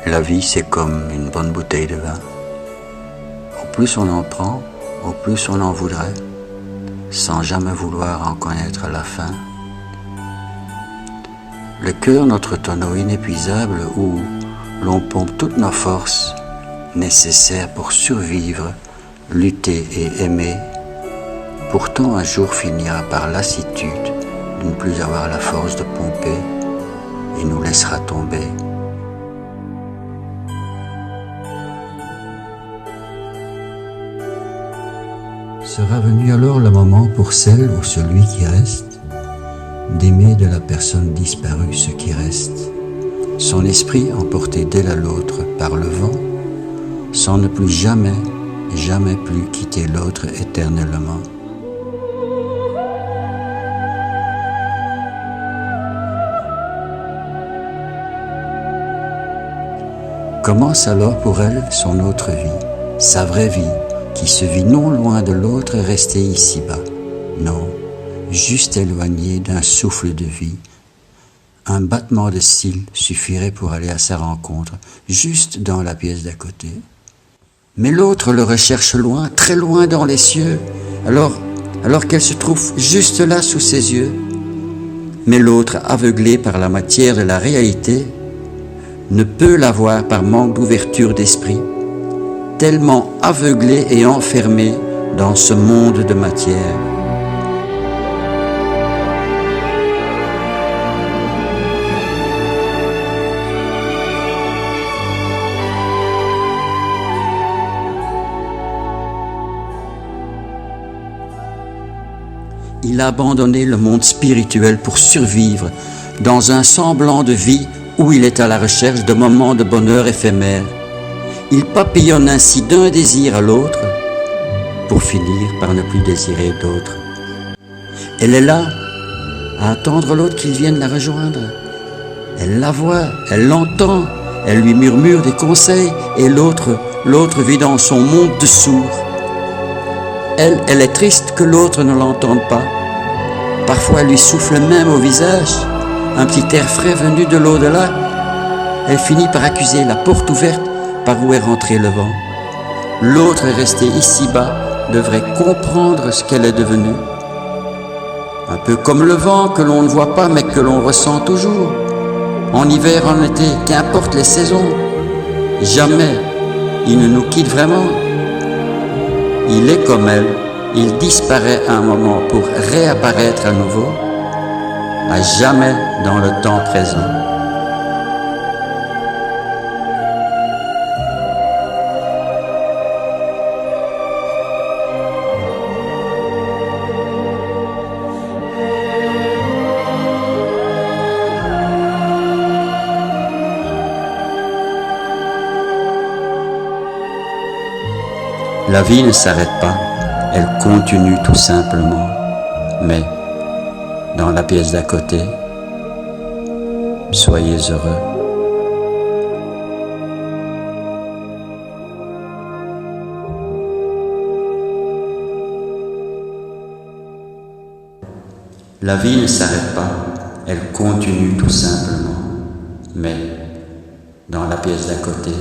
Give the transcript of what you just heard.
La vie, c'est comme une bonne bouteille de vin. Au plus on en prend, au plus on en voudrait, sans jamais vouloir en connaître la fin. Le cœur, notre tonneau inépuisable où l'on pompe toutes nos forces nécessaires pour survivre, lutter et aimer, pourtant un jour finira par lassitude de ne plus avoir la force de pomper et nous laissera tomber. Sera venu alors le moment pour celle ou celui qui reste d'aimer de la personne disparue ce qui reste, son esprit emporté d'elle à l'autre par le vent, sans ne plus jamais, jamais plus quitter l'autre éternellement. Commence alors pour elle son autre vie, sa vraie vie, qui se vit non loin de l'autre resté ici-bas, non, juste éloigné d'un souffle de vie. Un battement de cils suffirait pour aller à sa rencontre, juste dans la pièce d'à côté. Mais l'autre le recherche loin, très loin dans les cieux, alors qu'elle se trouve juste là sous ses yeux. Mais l'autre, aveuglé par la matière de la réalité, ne peut la voir par manque d'ouverture d'esprit, tellement aveuglé et enfermé dans ce monde de matière. Il a abandonné le monde spirituel pour survivre dans un semblant de vie où il est à la recherche de moments de bonheur éphémères. Il papillonne ainsi d'un désir à l'autre pour finir par ne plus désirer d'autre. Elle est là, à attendre l'autre qu'il vienne la rejoindre. Elle la voit, elle l'entend, elle lui murmure des conseils et l'autre vit dans son monde de sourds. Elle est triste que l'autre ne l'entende pas. Parfois elle lui souffle même au visage un petit air frais venu de l'au-delà. Elle finit par accuser la porte ouverte par où est rentré le vent. L'autre est resté ici-bas, devrait comprendre ce qu'elle est devenue. Un peu comme le vent que l'on ne voit pas mais que l'on ressent toujours. En hiver, en été, qu'importe les saisons, jamais il ne nous quitte vraiment. Il est comme elle, il disparaît un moment pour réapparaître à nouveau, à jamais dans le temps présent. La vie ne s'arrête pas, elle continue tout simplement, mais dans la pièce d'à côté, soyez heureux. La vie ne s'arrête pas, elle continue tout simplement, mais dans la pièce d'à côté,